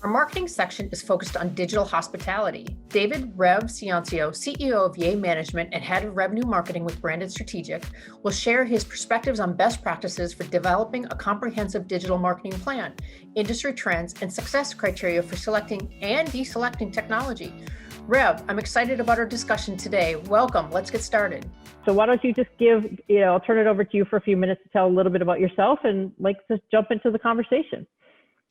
Our marketing section is focused on digital hospitality. David Rev Ciancio, CEO of Yay Management and Head of Revenue Marketing with Branded Strategic, will share his perspectives on best practices for developing a comprehensive digital marketing plan, industry trends, and success criteria for selecting and deselecting technology. Rev, I'm excited about our discussion today. Welcome. Let's get started. So why don't you just I'll turn it over to you for a few minutes to tell a little bit about yourself and just jump into the conversation.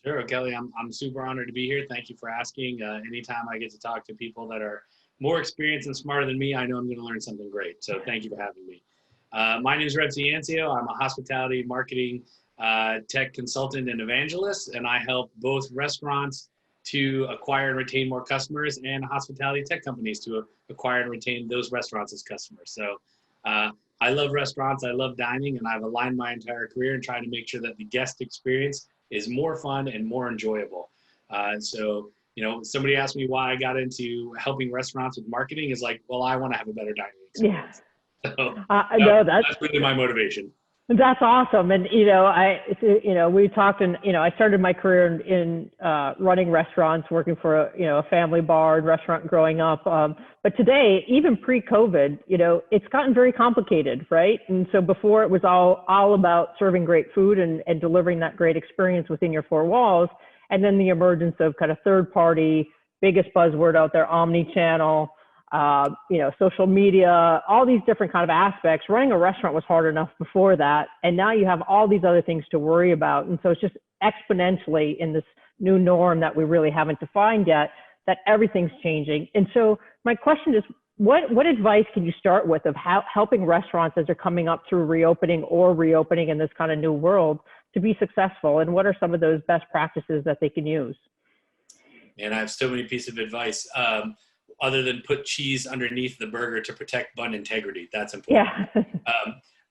Sure, Kelly, I'm super honored to be here. Thank you for asking. Anytime I get to talk to people that are more experienced and smarter than me, I know I'm going to learn something great. So thank you for having me. My name is Rev Ciancio. I'm a hospitality marketing tech consultant and evangelist, and I help both restaurants to acquire and retain more customers and hospitality tech companies to acquire and retain those restaurants as customers. So I love restaurants, I love dining, and I've aligned my entire career in trying to make sure that the guest experience is more fun and more enjoyable. So, somebody asked me why I got into helping restaurants with marketing is like, well, I want to have a better dining experience. Yeah. So that's really my motivation. That's awesome. And, we talked and, I started my career in running restaurants, working for a family bar and restaurant growing up. But today, even pre-COVID, it's gotten very complicated, right? And so before it was all about serving great food and delivering that great experience within your four walls. And then the emergence of kind of third party, biggest buzzword out there, omni-channel, social media, all these different kind of aspects. Running a restaurant was hard enough before that. And now you have all these other things to worry about. And so it's just exponentially in this new norm that we really haven't defined yet, that everything's changing. And so my question is, what advice can you start with of how helping restaurants as they're coming up through reopening in this kind of new world to be successful? And what are some of those best practices that they can use? And I have so many pieces of advice. Other than put cheese underneath the burger to protect bun integrity. That's important. Yeah.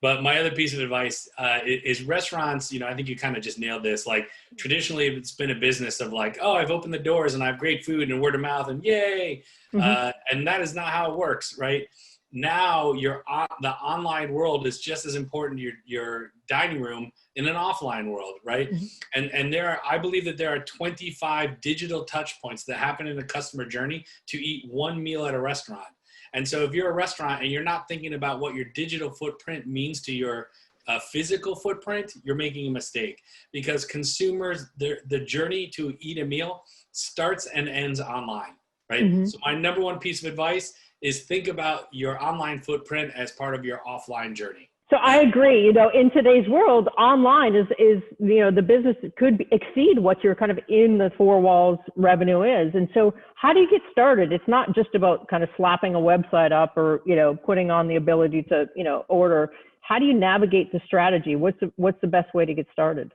But my other piece of advice is restaurants, I think you kind of just nailed this. Like traditionally it's been a business of like, oh, I've opened the doors and I have great food and word of mouth and yay. Mm-hmm. And that is not how it works, right? Now the online world is just as important your dining room in an offline world, right? Mm-hmm. And I believe that there are 25 digital touch points that happen in the customer journey to eat one meal at a restaurant. And so if you're a restaurant and you're not thinking about what your digital footprint means to your physical footprint, you're making a mistake, because consumers, the journey to eat a meal starts and ends online, right? Mm-hmm. So my number one piece of advice is think about your online footprint as part of your offline journey. So I agree, in today's world, online is the business could exceed what your kind of in the four walls revenue is. And so how do you get started? It's not just about kind of slapping a website up or, putting on the ability to, order. How do you navigate the strategy? What's the best way to get started?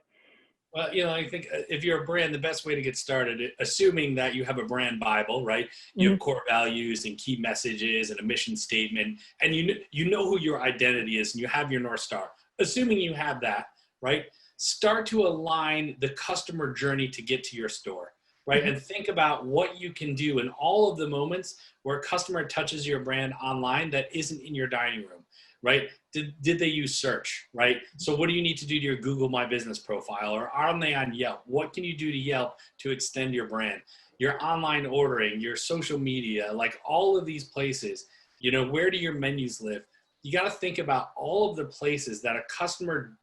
Well, I think if you're a brand, the best way to get started, assuming that you have a brand Bible, right? You have core values and key messages and a mission statement, and you know who your identity is and you have your North Star. Assuming you have that, right? Start to align the customer journey to get to your store, right? Mm-hmm. And think about what you can do in all of the moments where a customer touches your brand online that isn't in your dining room. Right? Did they use search, right? So what do you need to do to your Google My Business profile, or are they on Yelp? What can you do to Yelp to extend your brand? Your online ordering, your social media, like all of these places, where do your menus live? You got to think about all of the places that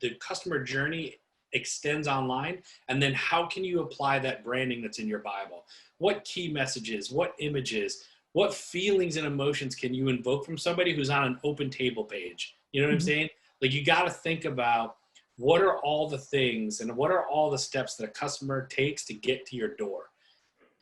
the customer journey extends online, and then how can you apply that branding that's in your Bible? What key messages, what images, what feelings and emotions can you invoke from somebody who's on an open table page? You know what I'm saying? Like you got to think about what are all the things and what are all the steps that a customer takes to get to your door.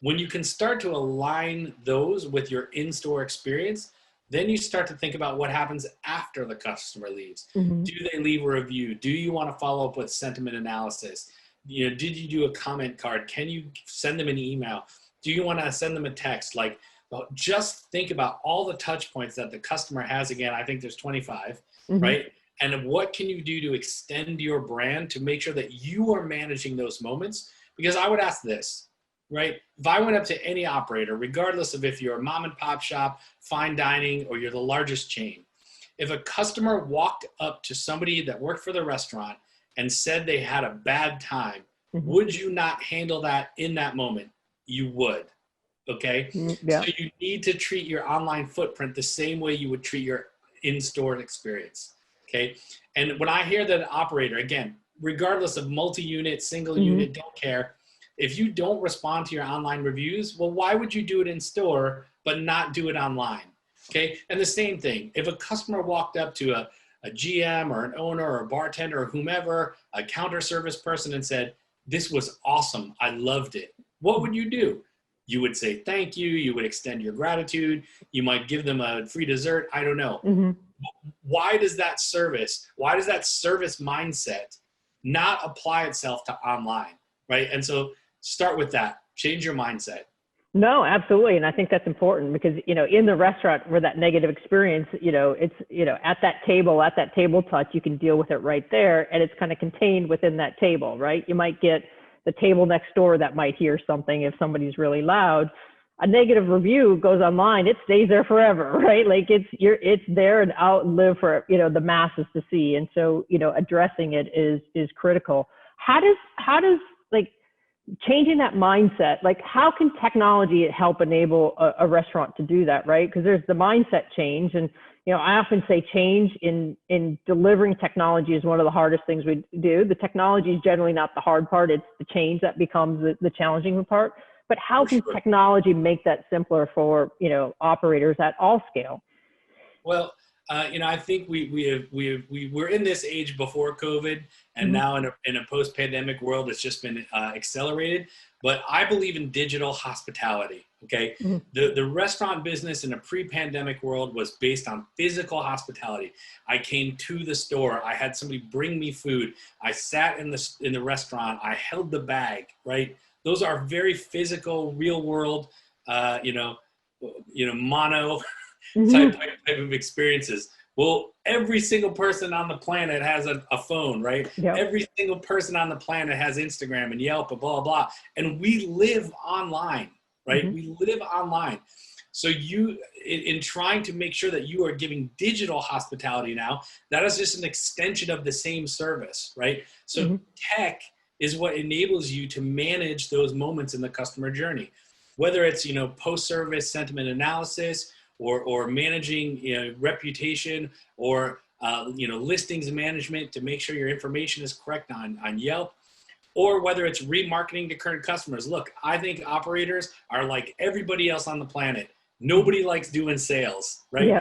When you can start to align those with your in-store experience, then you start to think about what happens after the customer leaves. Mm-hmm. Do they leave a review? Do you want to follow up with sentiment analysis? Did you do a comment card? Can you send them an email? Do you want to send them a text? Like, just think about all the touch points that the customer has. Again, I think there's 25, mm-hmm. right? And what can you do to extend your brand to make sure that you are managing those moments? Because I would ask this, right? If I went up to any operator, regardless of if you're a mom and pop shop, fine dining, or you're the largest chain, if a customer walked up to somebody that worked for the restaurant and said they had a bad time, mm-hmm. would you not handle that in that moment? you would. Okay. Yeah. So you need to treat your online footprint the same way you would treat your in-store experience. Okay. And when I hear that an operator, again, regardless of multi-unit, single unit, don't care. If you don't respond to your online reviews, well, why would you do it in store, but not do it online? Okay. And the same thing, if a customer walked up to a GM or an owner or a bartender or whomever, a counter service person and said, "This was awesome. I loved it." What would you do? You would say thank you. You would extend your gratitude. You might give them a free dessert. I don't know. Why does that service mindset not apply itself to online, right? And so start with that. Change your mindset. No, absolutely. And I think that's important because, in the restaurant where that negative experience, it's, at that table touch, you can deal with it right there. And it's kind of contained within that table, right? You might get the table next door that might hear something if somebody's really loud. A negative review goes online, it stays there forever, right? Like it's there and out and live for, the masses to see. And so, addressing it is critical. How does like changing that mindset, like how can technology help enable a restaurant to do that, right? Because there's the mindset change. And, I often say change in delivering technology is one of the hardest things we do. The technology is generally not the hard part. It's the change that becomes the challenging part. But how can technology make that simpler for, operators at all scale? Well, I think we were in this age before COVID, and now in a post-pandemic world, it's just been accelerated. But I believe in digital hospitality. Okay, the restaurant business in a pre-pandemic world was based on physical hospitality. I came to the store. I had somebody bring me food. I sat in the restaurant. I held the bag. Right. Those are very physical, real world. Mono type of experiences. Well, every single person on the planet has a phone, right? Yep. Every single person on the planet has Instagram and Yelp and blah, blah, and we live online, right? We live online. So in trying to make sure that you are giving digital hospitality now, that is just an extension of the same service, right? So tech is what enables you to manage those moments in the customer journey, whether it's, post-service sentiment analysis, or managing reputation, or listings management to make sure your information is correct on Yelp, or whether it's remarketing to current customers. Look, I think operators are like everybody else on the planet. Nobody likes doing sales, right? Yeah.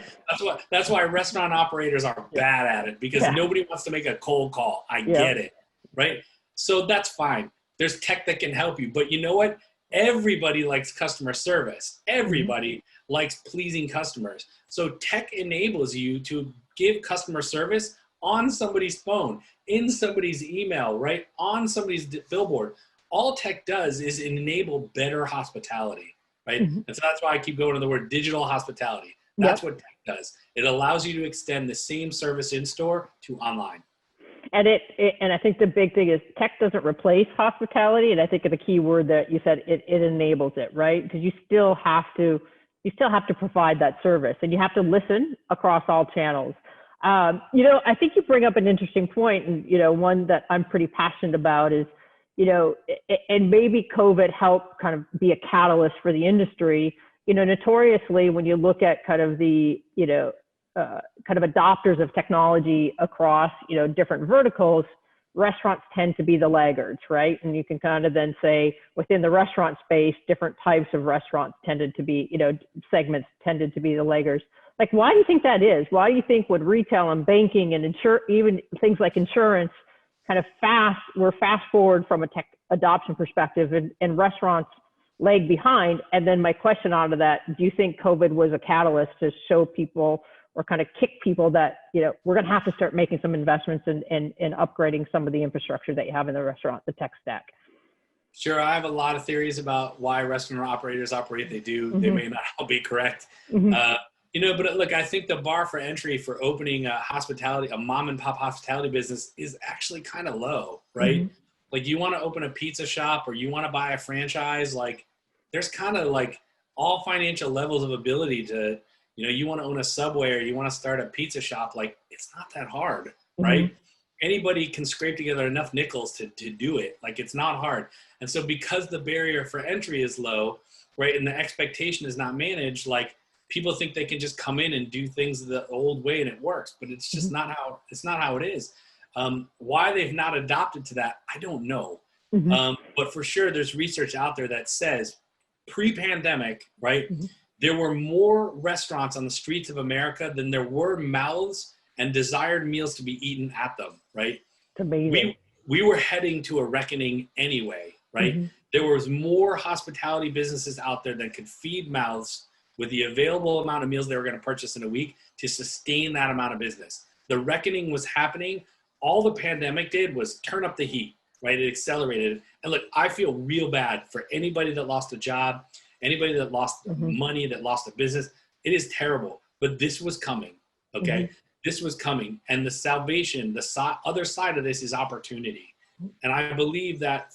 That's why restaurant operators are bad at it, because nobody wants to make a cold call. I get it, right? So that's fine. There's tech that can help you, but you know what? Everybody likes customer service. Everybody likes pleasing customers. So tech enables you to give customer service on somebody's phone, in somebody's email, right? On somebody's billboard. All tech does is enable better hospitality, right? And so that's why I keep going to the word digital hospitality. That's what tech does. It allows you to extend the same service in store to online. And and I think the big thing is tech doesn't replace hospitality. And I think the key word that you said, it enables it, right? Because you still have to provide that service, and you have to listen across all channels. I think you bring up an interesting point, and, one that I'm pretty passionate about is, and maybe COVID helped kind of be a catalyst for the industry. Notoriously, when you look at kind of the, kind of adopters of technology across, different verticals, restaurants tend to be the laggards, right? And you can kind of then say within the restaurant space, different types of restaurants tended to be, segments tended to be the laggards. Like, why do you think that is? Why do you think with retail and banking and even things like insurance, kind of we're fast forward from a tech adoption perspective, and restaurants lag behind? And then my question out of that, do you think COVID was a catalyst to show people or kind of kick people that, we're going to have to start making some investments in upgrading some of the infrastructure that you have in the restaurant, the tech stack? Sure. I have a lot of theories about why restaurant operators operate. They do. They may not all be correct. But look, I think the bar for entry for opening a mom and pop hospitality business is actually kind of low, right? Like, you want to open a pizza shop or you want to buy a franchise, like there's kind of like all financial levels of ability to, you want to own a Subway or you want to start a pizza shop, like it's not that hard, right? anybody can scrape together enough nickels to do it. Like, it's not hard. And so because the barrier for entry is low, right, and the expectation is not managed, like, people think they can just come in and do things the old way and it works, but it's just not how it is. Why they've not adopted to that, I don't know. But for sure, there's research out there that says pre-pandemic, right, there were more restaurants on the streets of America than there were mouths and desired meals to be eaten at them, right? Amazing. We were heading to a reckoning anyway, right? There was more hospitality businesses out there that could feed mouths with the available amount of meals they were going to purchase in a week to sustain that amount of business. The reckoning was happening. All the pandemic did was turn up the heat, right? It accelerated. And look, I feel real bad for anybody that lost a job, anybody that lost money, that lost a business. It is terrible, but this was coming, okay? This was coming. And the salvation, the other side of this is opportunity. And I believe that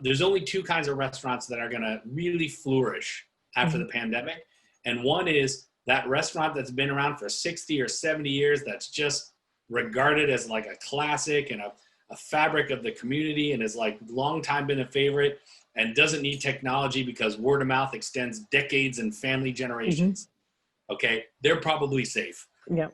there's only two kinds of restaurants that are going to really flourish after the pandemic. And one is that restaurant that's been around for 60 or 70 years, that's just regarded as like a classic and a fabric of the community, and has like long time been a favorite and doesn't need technology because word of mouth extends decades and family generations. Okay, they're probably safe. Yeah.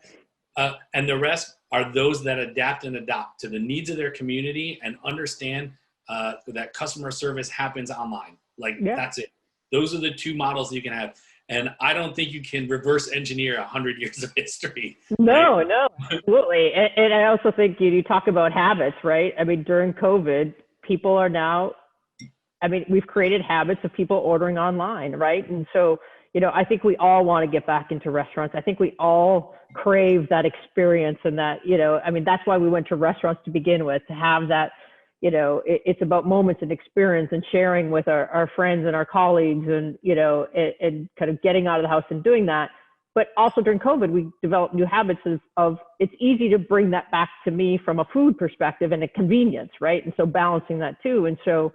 And the rest are those that adapt and adopt to the needs of their community and understand that customer service happens online. Like, that's it. Those are the two models you can have. And I don't think you can reverse engineer 100 years of history. No, absolutely. And I also think you talk about habits, right? I mean, during COVID, people are now, we've created habits of people ordering online, right? And so, I think we all want to get back into restaurants. I think we all crave that experience, and that, that's why we went to restaurants to begin with, to have that. It's about moments and experience and sharing with our friends and our colleagues, and, and kind of getting out of the house and doing that. But also during COVID, we developed new habits of it's easy to bring that back to me from a food perspective and a convenience, right? And so balancing that too. And so,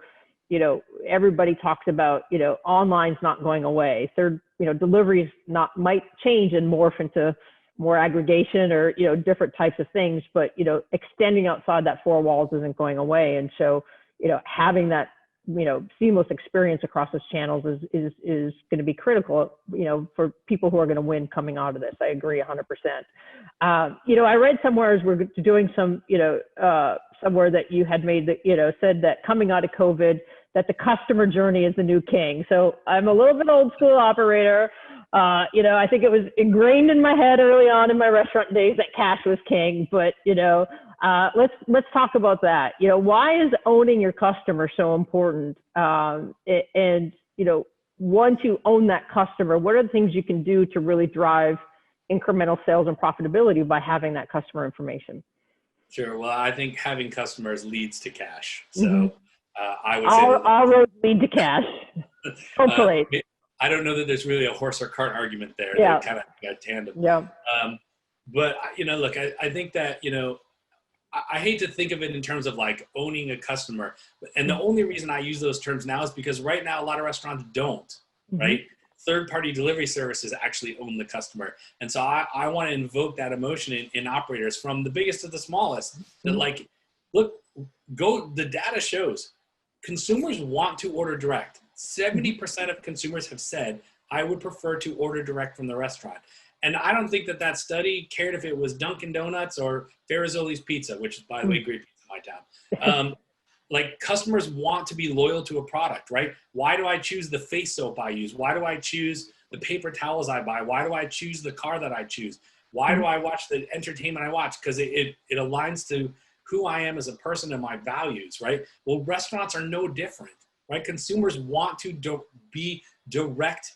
everybody talks about, online's not going away. Deliveries might change and morph into more aggregation or, different types of things, but, extending outside that four walls isn't going away. And so, having that, seamless experience across those channels is going to be critical, for people who are going to win coming out of this. I agree 100%. I read somewhere as we're doing some, somewhere that you had made that, said that coming out of COVID, that the customer journey is the new king. So I'm a little bit old school operator. I think it was ingrained in my head early on in my restaurant days that cash was king, but, let's talk about that. Why is owning your customer so important? And, once you own that customer, what are the things you can do to really drive incremental sales and profitability by having that customer information? Sure. Well, I think having customers leads to cash. So I would say all roads lead to cash. Hopefully. I don't know that there's really a horse or cart argument there. Yeah. They kind of got tandem. Yeah. But look, I think that, I hate to think of it in terms of like owning a customer. And the only reason I use those terms now is because right now a lot of restaurants don't, right? Third-party delivery services actually own the customer. And so I want to invoke that emotion in operators, from the biggest to the smallest, that like, look, the data shows consumers want to order direct. 70% of consumers have said, I would prefer to order direct from the restaurant. And I don't think that study cared if it was Dunkin' Donuts or Ferrazzoli's Pizza, which is, by the way, great pizza in my town. Like, customers want to be loyal to a product, right? Why do I choose the face soap I use? Why do I choose the paper towels I buy? Why do I choose the car that I choose? Why do I watch the entertainment I watch? Because it aligns to who I am as a person and my values, right? Well, restaurants are no different, right? Consumers want to be direct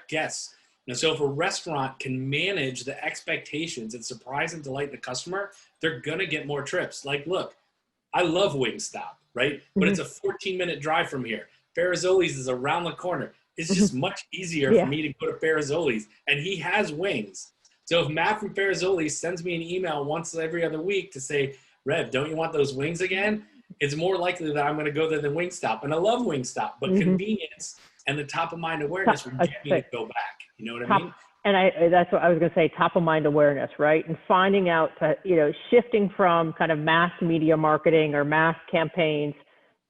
guests. And so if a restaurant can manage the expectations and surprise and delight the customer, they're going to get more trips. Like, look, I love Wingstop, right? But it's a 14-minute drive from here. Ferrazzoli's is around the corner. It's just much easier for me to go to Ferrazzoli's, and he has wings. So if Matt from Ferrazzoli's sends me an email once every other week to say, Rev, don't you want those wings again? It's more likely that I'm going to go there than Wingstop. And I love Wingstop, but convenience and the top of mind awareness would get me to go back. You know what I mean? that's what I was going to say, top of mind awareness, right? And finding out, shifting from kind of mass media marketing or mass campaigns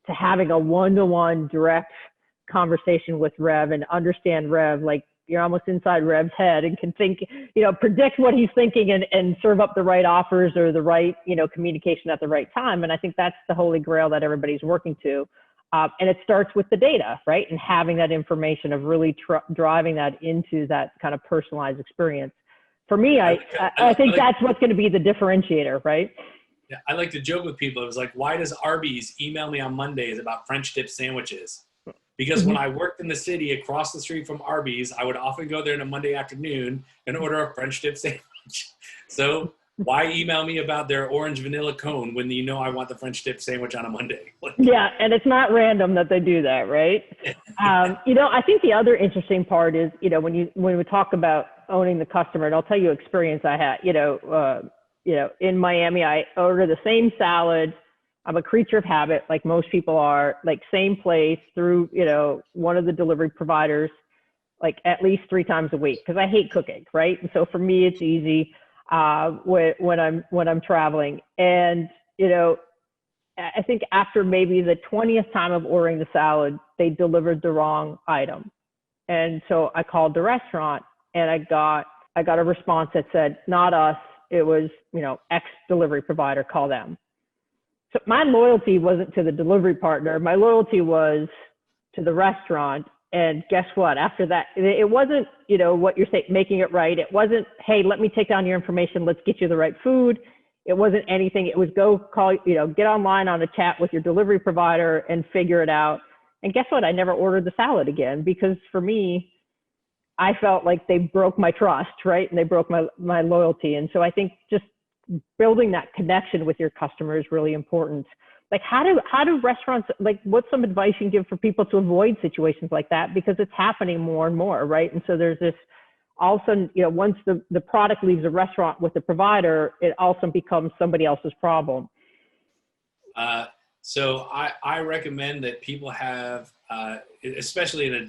to having a one-to-one direct conversation with Rev and understand Rev, like you're almost inside Rev's head and can think, predict what he's thinking and serve up the right offers or the right, communication at the right time. And I think that's the Holy Grail that everybody's working to. And it starts with the data, right? And having that information of really driving that into that kind of personalized experience. For me, I think that's what's going to be the differentiator, right? Yeah, I like to joke with people. It was like, why does Arby's email me on Mondays about French dip sandwiches? Because when I worked in the city across the street from Arby's, I would often go there on a Monday afternoon and order a French dip sandwich. So why email me about their orange vanilla cone when I want the French dip sandwich on a Monday? Yeah, and it's not random that they do that, right? I think the other interesting part is, when we talk about owning the customer, and I'll tell you experience I had, in Miami, I order the same salad. I'm a creature of habit, like most people are, like same place through, one of the delivery providers, like at least 3 times a week, because I hate cooking, right? And so for me, it's easy when I'm traveling. And, I think after maybe the 20th time of ordering the salad, they delivered the wrong item. And so I called the restaurant and I got a response that said, not us, it was, X delivery provider, call them. So my loyalty wasn't to the delivery partner. My loyalty was to the restaurant. And guess what? After that, it wasn't, what you're saying, making it right. It wasn't, hey, let me take down your information. Let's get you the right food. It wasn't anything. It was go call, get online on a chat with your delivery provider and figure it out. And guess what? I never ordered the salad again, because for me, I felt like they broke my trust, right? And they broke my loyalty. And so I think just building that connection with your customer is really important. Like how do restaurants, like what's some advice you can give for people to avoid situations like that? Because it's happening more and more, right? And so there's this, all of a sudden, once the product leaves the restaurant with the provider, it also becomes somebody else's problem. So I recommend that people have, especially in a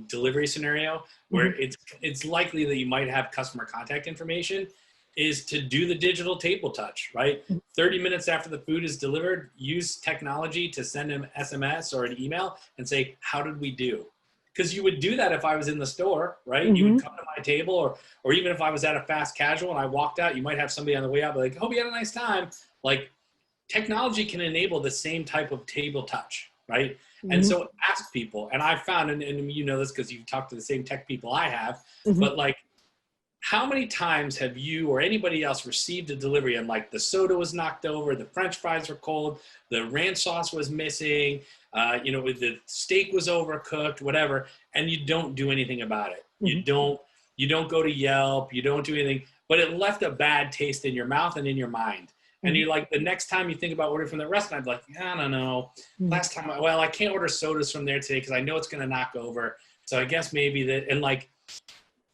delivery scenario where it's likely that you might have customer contact information, is to do the digital table touch, right? 30 minutes after the food is delivered, use technology to send them SMS or an email and say, how did we do? Because you would do that if I was in the store, right? You would come to my table, or even if I was at a fast casual and I walked out, you might have somebody on the way out, be like, hope you had a nice time. Like, technology can enable the same type of table touch, right? And so ask people, and I found, and you know this because you've talked to the same tech people I have, but like, how many times have you or anybody else received a delivery and like the soda was knocked over, the French fries were cold, the ranch sauce was missing, the steak was overcooked, whatever, and you don't do anything about it. You don't go to Yelp, you don't do anything, but it left a bad taste in your mouth and in your mind. And you're like, the next time you think about ordering from the restaurant, I'm like, I don't know. Last time, I can't order sodas from there today because I know it's going to knock over. So I guess maybe that, and like,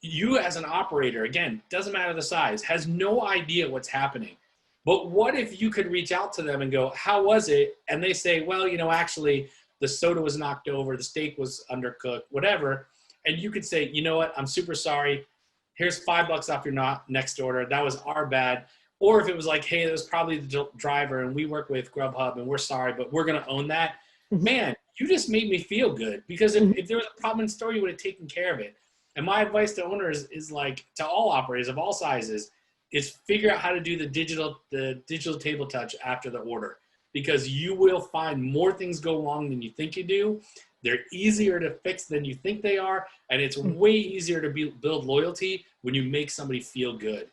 you as an operator, again, doesn't matter the size, has no idea what's happening. But what if you could reach out to them and go, how was it? And they say, well, actually the soda was knocked over, the steak was undercooked, whatever. And you could say, you know what, I'm super sorry. Here's $5 off your next order. That was our bad. Or if it was like, hey, it was probably the driver and we work with Grubhub and we're sorry, but we're going to own that. Man, you just made me feel good, because if there was a problem in the store, you would have taken care of it. And my advice to owners is like, to all operators of all sizes, is figure out how to do the digital table touch after the order, because you will find more things go wrong than you think you do. They're easier to fix than you think they are. And it's way easier to build loyalty when you make somebody feel good.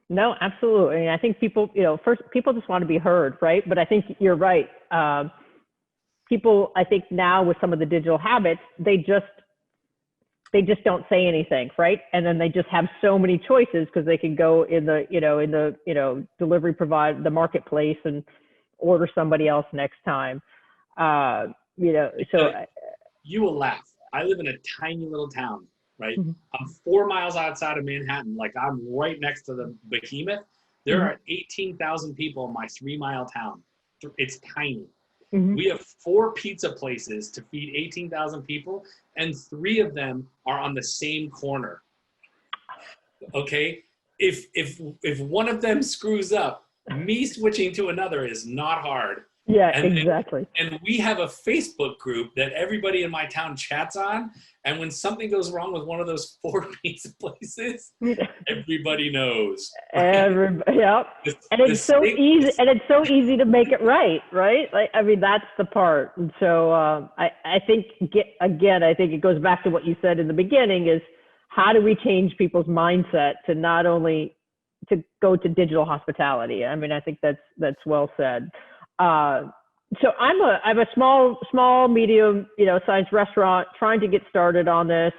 No, absolutely. I think people, first people just want to be heard, right? But I think you're right. People, I think now with some of the digital habits, they just don't say anything, right? And then they just have so many choices because they can go in the delivery provider, the marketplace, and order somebody else next time. So you will laugh. I live in a tiny little town, right? I'm 4 miles outside of Manhattan. Like, I'm right next to the behemoth. There are 18,000 people in my 3-mile town. It's tiny. We have 4 pizza places to feed 18,000 people, and 3 of them are on the same corner. Okay. If one of them screws up, me switching to another is not hard. Yeah, And exactly. and we have a Facebook group that everybody in my town chats on. And when something goes wrong with one of those 4 pizza places, everybody knows. Yeah. And it's so easy, and it's so easy to make it right? Like, I mean, that's the part. And so I think, again, I think it goes back to what you said in the beginning is how do we change people's mindset to not only to go to digital hospitality? I mean, I think that's well said. So I'm a small, medium, sized restaurant trying to get started on this,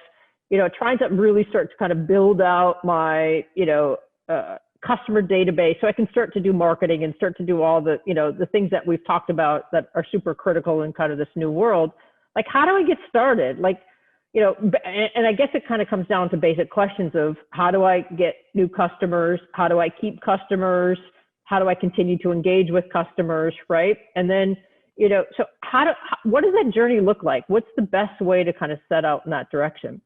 trying to really start to kind of build out my, customer database so I can start to do marketing and start to do all the, the things that we've talked about that are super critical in kind of this new world. Like, how do I get started? Like, and I guess it kind of comes down to basic questions of how do I get new customers? How do I keep customers? How do I continue to engage with customers, right? And then, so what does that journey look like? What's the best way to kind of set out in that direction?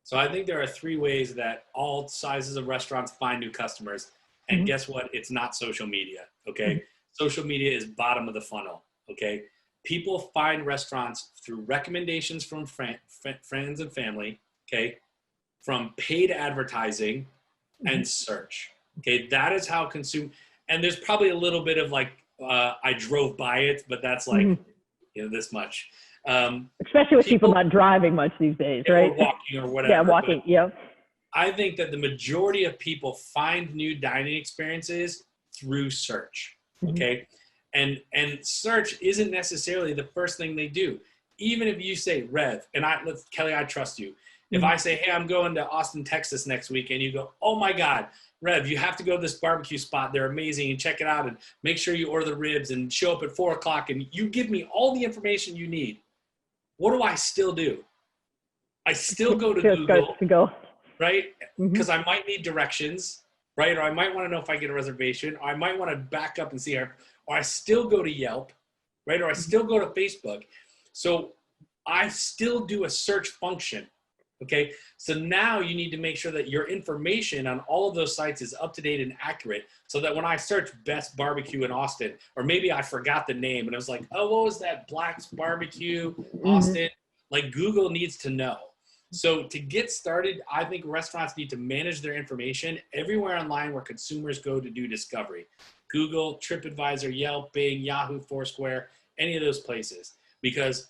So I think there are 3 ways that all sizes of restaurants find new customers. And guess what? It's not social media, okay? Social media is bottom of the funnel, okay? People find restaurants through recommendations from friends and family, okay? From paid advertising and search. Okay, that is how and there's probably a little bit of like, I drove by it, but that's like, this much. Especially with people not driving much these days, right? Or walking or whatever. Yeah, walking, yeah. I think that the majority of people find new dining experiences through search, okay? And search isn't necessarily the first thing they do. Even if you say, Rev, and Kelly, I trust you. If I say, hey, I'm going to Austin, Texas next week, and you go, oh my God, Rev, you have to go to this barbecue spot. They're amazing, and check it out, and make sure you order the ribs and show up at 4 o'clock, and you give me all the information you need. What do I still do? I still go to Google, right? Because I might need directions, right? Or I might want to know if I get a reservation, or I might want to back up and see her, or I still go to Yelp, right? Or I still go to Facebook. So I still do a search function. Okay, so now you need to make sure that your information on all of those sites is up to date and accurate so that when I search best barbecue in Austin, or maybe I forgot the name and I was like, oh, what was that? Black's Barbecue, Austin? Like, Google needs to know. So to get started, I think restaurants need to manage their information everywhere online where consumers go to do discovery. Google, TripAdvisor, Yelp, Bing, Yahoo, Foursquare, any of those places. Because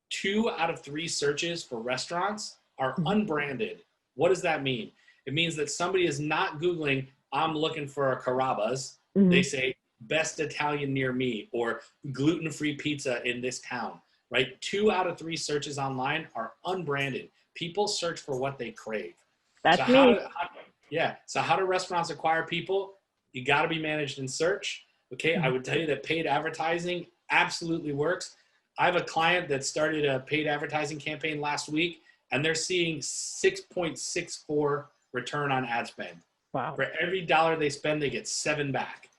2 out of 3 searches for restaurants are unbranded. What does that mean? It means that somebody is not Googling, I'm looking for a Carrabba's. They say, best Italian near me, or gluten-free pizza in this town, right? 2 out of 3 searches online are unbranded. People search for what they crave. That's me. So how do restaurants acquire people? You got to be managed in search. Okay, I would tell you that paid advertising absolutely works. I have a client that started a paid advertising campaign last week, and they're seeing 6.64 return on ad spend. Wow. For every dollar they spend, they get 7 back.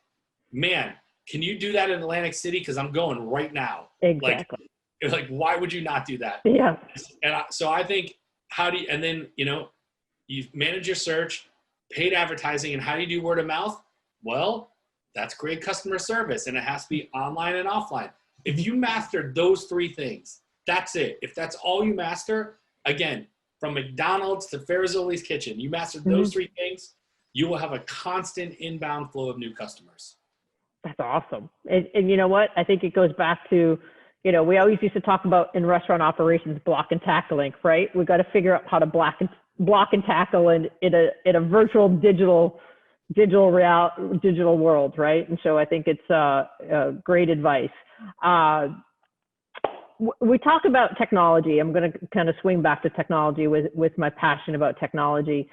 Man, can you do that in Atlantic City? Because I'm going right now. Exactly. Like, why would you not do that? Yeah. And so I think, and then, you manage your search, paid advertising, and how do you do word of mouth? Well, that's great customer service, and it has to be online and offline. If you master those 3 things, that's it. If that's all you master, again, from McDonald's to Farizzoli's Kitchen, you master those 3 things, you will have a constant inbound flow of new customers. That's awesome. And you know what? I think it goes back to, we always used to talk about in restaurant operations, block and tackling, right? We got to figure out how to block and tackle in a virtual digital world, right? And so I think it's great advice. We talk about technology. I'm going to kind of swing back to technology with my passion about technology.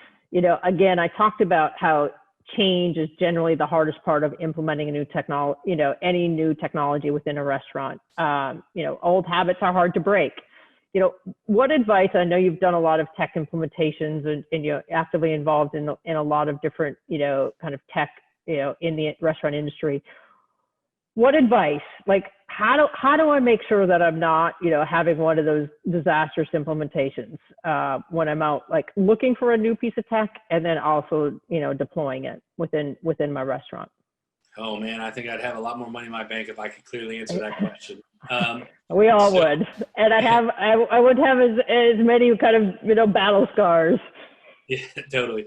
Again, I talked about how change is generally the hardest part of implementing a new technology, any new technology within a restaurant. Old habits are hard to break. What advice, I know you've done a lot of tech implementations and you're actively involved in a lot of different, kind of tech, in the restaurant industry. What advice, like how do I make sure that I'm not, having one of those disastrous implementations when I'm out, like looking for a new piece of tech and then also, deploying it within my restaurant? Oh man, I think I'd have a lot more money in my bank if I could clearly answer that question. We all would, and I would have as many kind of, battle scars. Yeah, totally.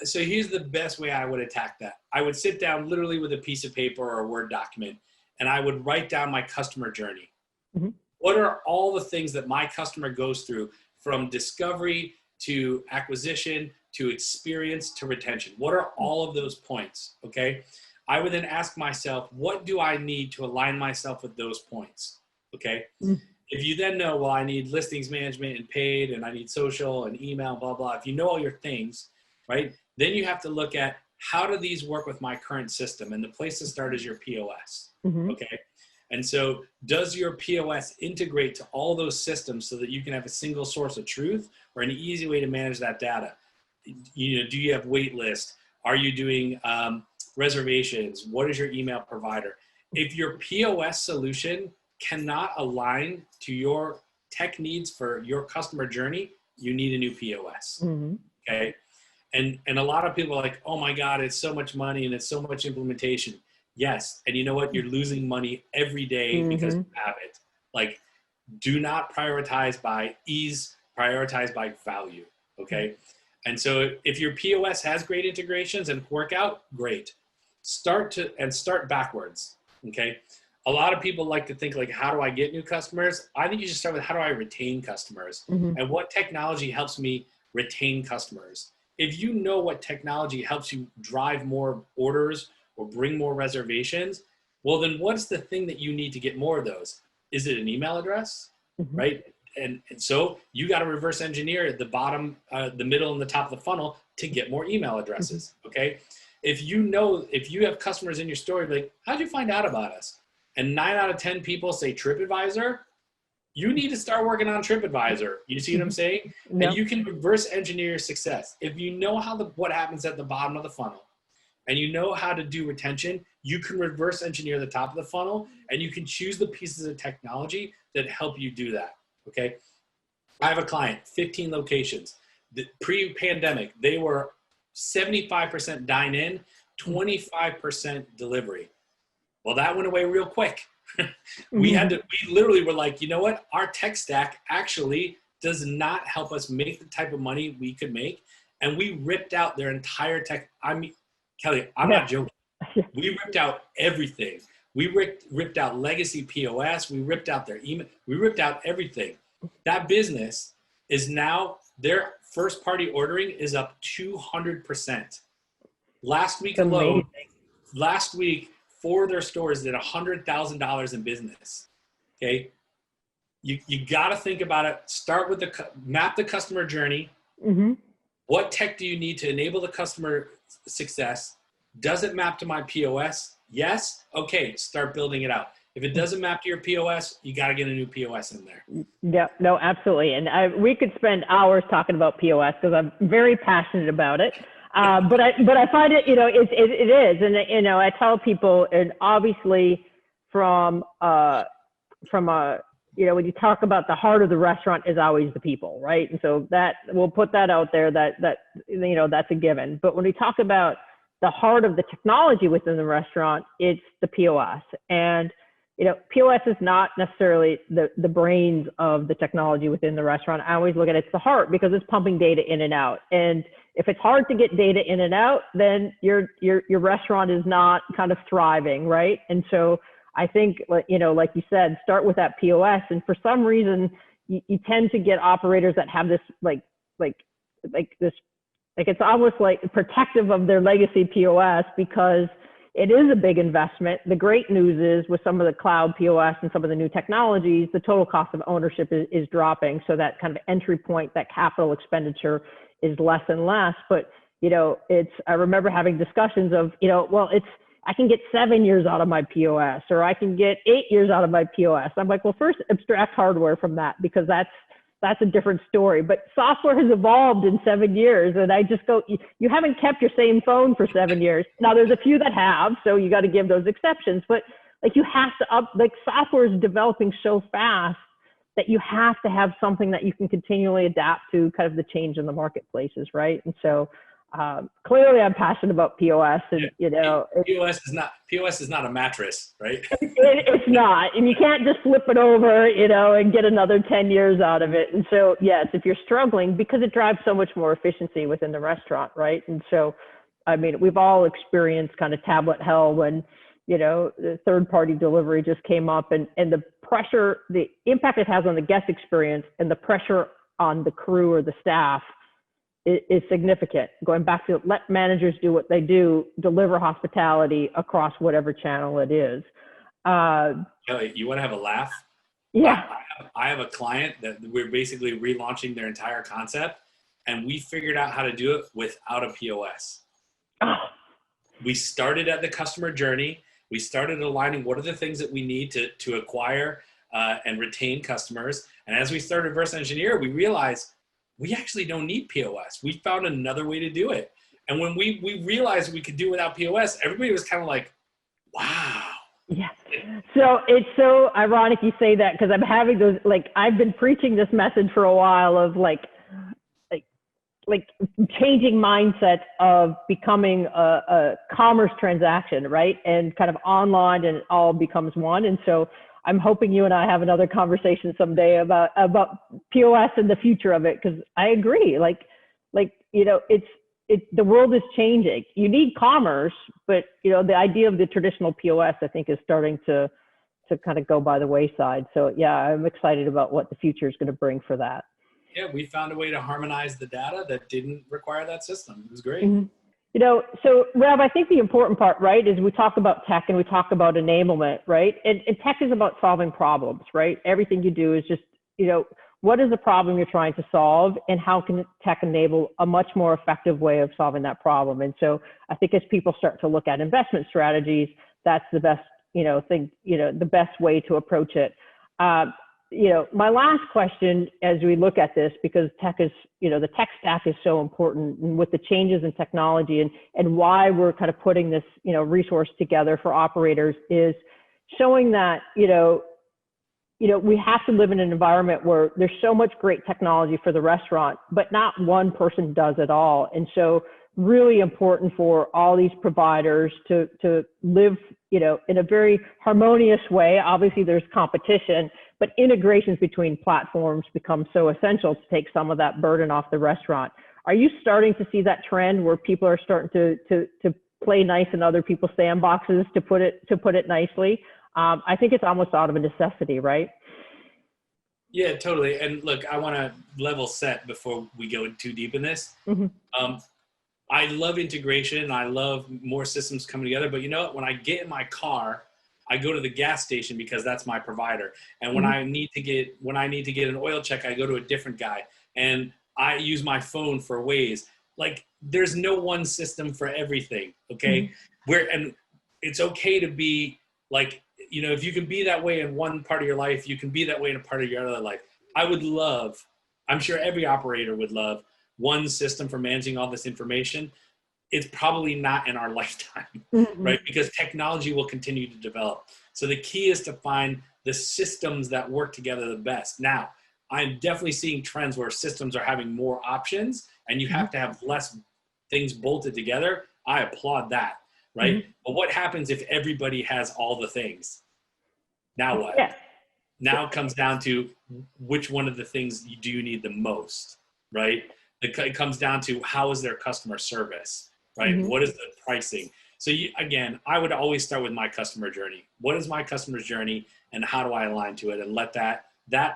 So here's the best way I would attack that. I would sit down literally with a piece of paper or a Word document, and I would write down my customer journey. Mm-hmm. What are all the things that my customer goes through from discovery to acquisition to experience to retention? What are all of those points? Okay. I would then ask myself, what do I need to align myself with those points? Okay. Mm-hmm. If you then know, well, I need listings management and paid, and I need social and email, blah, blah. If you know all your things, right, then you have to look at how do these work with my current system? And the place to start is your POS. Mm-hmm. Okay. And so does your POS integrate to all those systems so that you can have a single source of truth or an easy way to manage that data? Do you have wait list? Are you doing reservations? What is your email provider? If your POS solution cannot align to your tech needs for your customer journey, you need a new POS. Mm-hmm. Okay. And a lot of people are like, oh my God, it's so much money and it's so much implementation. Yes. And you know what? You're losing money every day Mm-hmm. because you have it. Like, do not prioritize by ease, prioritize by value. Okay. And so if your POS has great integrations and work out, great. Start backwards. Okay. A lot of people like to think like, how do I get new customers? I think you should start with how do I retain customers? Mm-hmm. And what technology helps me retain customers? If you know what technology helps you drive more orders or bring more reservations, well, then what's the thing that you need to get more of those? Is it an email address, Mm-hmm. right? And so you got to reverse engineer at the bottom, the middle, and the top of the funnel to get more email addresses, okay? If you have customers in your story, like, how'd you find out about us? And 9 out of 10 people say TripAdvisor, you need to start working on TripAdvisor. You see what I'm saying? Yeah. And you can reverse engineer your success. If you know what happens at the bottom of the funnel and you know how to do retention, you can reverse engineer the top of the funnel and you can choose the pieces of technology that help you do that. Okay. I have a client, 15 locations. Pre-pandemic, they were 75% dine in, 25% delivery. Well, that went away real quick. We literally were like, you know what? Our tech stack actually does not help us make the type of money we could make. And we ripped out their entire tech. I mean, Kelly, I'm not joking. We ripped out everything. We ripped out legacy POS. We ripped out their email. We ripped out everything. That business is now, their first party ordering is up 200%. Last week alone, four of their stores did $100,000 in business. Okay. You got to think about it. Start with map the customer journey. Mm-hmm. What tech do you need to enable the customer success? Does it map to my POS? Yes. Okay. Start building it out. If it doesn't map to your POS, you got to get a new POS in there. Yeah, no, absolutely. And we could spend hours talking about POS because I'm very passionate about it. But I find it, it is. And, I tell people, and obviously from a, when you talk about the heart of the restaurant is always the people, right? And so that we'll put that out there that that's a given. But when we talk about the heart of the technology within the restaurant, it's the POS. And, POS is not necessarily the brains of the technology within the restaurant. I always look at it's the heart because it's pumping data in and out. And if it's hard to get data in and out, then your restaurant is not kind of thriving, right? And so I think, like you said, start with that POS. And for some reason, you tend to get operators that have this like it's almost like protective of their legacy POS because it is a big investment. The great news is with some of the cloud POS and some of the new technologies, the total cost of ownership is dropping. So that kind of entry point, that capital expenditure is less and less. But, I remember having discussions of, I can get 7 years out of my POS or I can get 8 years out of my POS. I'm like, well, first abstract hardware from that because that's a different story. But software has evolved in 7 years. And I just go, you haven't kept your same phone for 7 years. Now there's a few that have, so you got to give those exceptions. But Like you have to like software is developing so fast that you have to have something that you can continually adapt to kind of the change in the marketplaces, right? And so clearly I'm passionate about POS, and POS is not a mattress, right? It's not, and you can't just flip it over, and get another 10 years out of it. And so, yes, if you're struggling, because it drives so much more efficiency within the restaurant, right? And so, I mean, we've all experienced kind of tablet hell when, the third-party delivery just came up, and the pressure, the impact it has on the guest experience and the pressure on the crew or the staff is significant. Going back to let managers do what they do, deliver hospitality across whatever channel it is. You want to have a laugh? Yeah. I have a client that we're basically relaunching their entire concept, and we figured out how to do it without a POS. Oh. We started at the customer journey. We started aligning what are the things that we need to acquire and retain customers. And as we started reverse engineer, we realized we actually don't need POS. We found another way to do it. And when we realized we could do it without POS, everybody was kind of like, wow. Yeah. So it's so ironic you say that, because I'm having those, like, I've been preaching this message for a while of like changing mindset of becoming a commerce transaction, right? And kind of online, and it all becomes one. And so I'm hoping you and I have another conversation someday about POS and the future of it, because I agree. The world is changing. You need commerce, but the idea of the traditional POS, I think, is starting to kind of go by the wayside. So yeah, I'm excited about what the future is going to bring for that. Yeah, we found a way to harmonize the data that didn't require that system. It was great. Mm-hmm. So Rev, I think the important part, right, is we talk about tech and we talk about enablement, right? And tech is about solving problems, right? Everything you do is just, what is the problem you're trying to solve, and how can tech enable a much more effective way of solving that problem? And so I think as people start to look at investment strategies, that's the best, thing, the best way to approach it. My last question as we look at this, because tech is, the tech stack is so important, and with the changes in technology and why we're kind of putting this, resource together for operators, is showing that, we have to live in an environment where there's so much great technology for the restaurant, but not one person does it all. And so really important for all these providers to live, in a very harmonious way. Obviously there's competition, but integrations between platforms become so essential to take some of that burden off the restaurant. Are you starting to see that trend where people are starting to play nice in other people's sandboxes, to put it nicely? I think it's almost out of a necessity, right? Yeah, totally. And look, I want to level set before we go too deep in this. Mm-hmm. I love integration. I love more systems coming together. But you know what? When I get in my car, I go to the gas station because that's my provider. And when I need to get an oil check, I go to a different guy. And I use my phone for Waze. Like, there's no one system for everything. Okay, and it's okay to be like, if you can be that way in one part of your life, you can be that way in a part of your other life. I'm sure every operator would love one system for managing all this information. It's probably not in our lifetime, right? Because technology will continue to develop. So the key is to find the systems that work together the best. Now, I'm definitely seeing trends where systems are having more options and you have to have less things bolted together. I applaud that, right? But what happens if everybody has all the things? Now what? Yeah. Now it comes down to which one of the things do you need the most, right? It comes down to how is their customer service, right? What is the pricing? So again, I would always start with my customer journey. What is my customer's journey and how do I align to it? And let that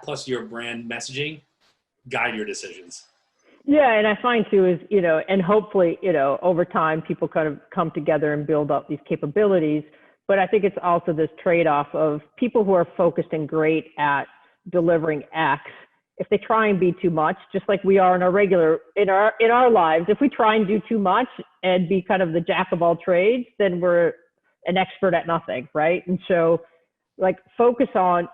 plus your brand messaging guide your decisions. Yeah, and I find too is, and hopefully, over time people kind of come together and build up these capabilities. But I think it's also this trade-off of people who are focused and great at delivering X. If they try and be too much, just like we are in our lives, if we try and do too much and be kind of the jack of all trades, then we're an expert at nothing, right? And so, like, focus on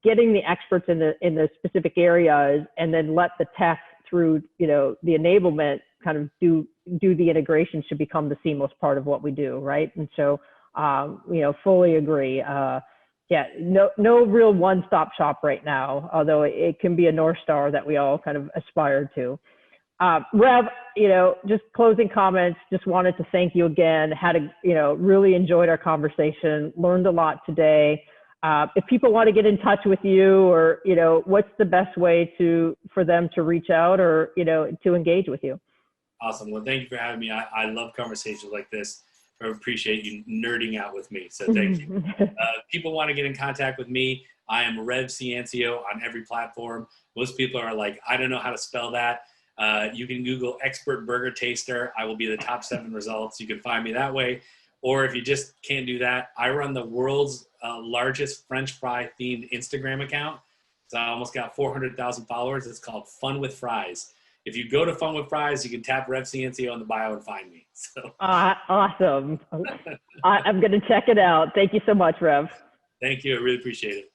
getting the experts in the specific areas, and then let the tech through the enablement kind of do the integration to become the seamless part of what we do, right? And so Fully agree. No real one-stop shop right now, although it can be a North Star that we all kind of aspire to. Rev, just closing comments, just wanted to thank you again. Really enjoyed our conversation, learned a lot today. If people want to get in touch with you, or, what's the best way for them to reach out, or, to engage with you? Awesome. Well, thank you for having me. I love conversations like this. I appreciate you nerding out with me. So thank you. People want to get in contact with me. I am Rev Ciancio on every platform. Most people are like, I don't know how to spell that. You can Google expert burger taster. I will be the top 7 results. You can find me that way. Or if you just can't do that, I run the world's largest French fry themed Instagram account. So I almost got 400,000 followers. It's called Fun with Fries. If you go to Fun with Fries, you can tap Rev Ciancio on the bio and find me. So awesome. I'm going to check it out. Thank you so much, Rev. Thank you. I really appreciate it.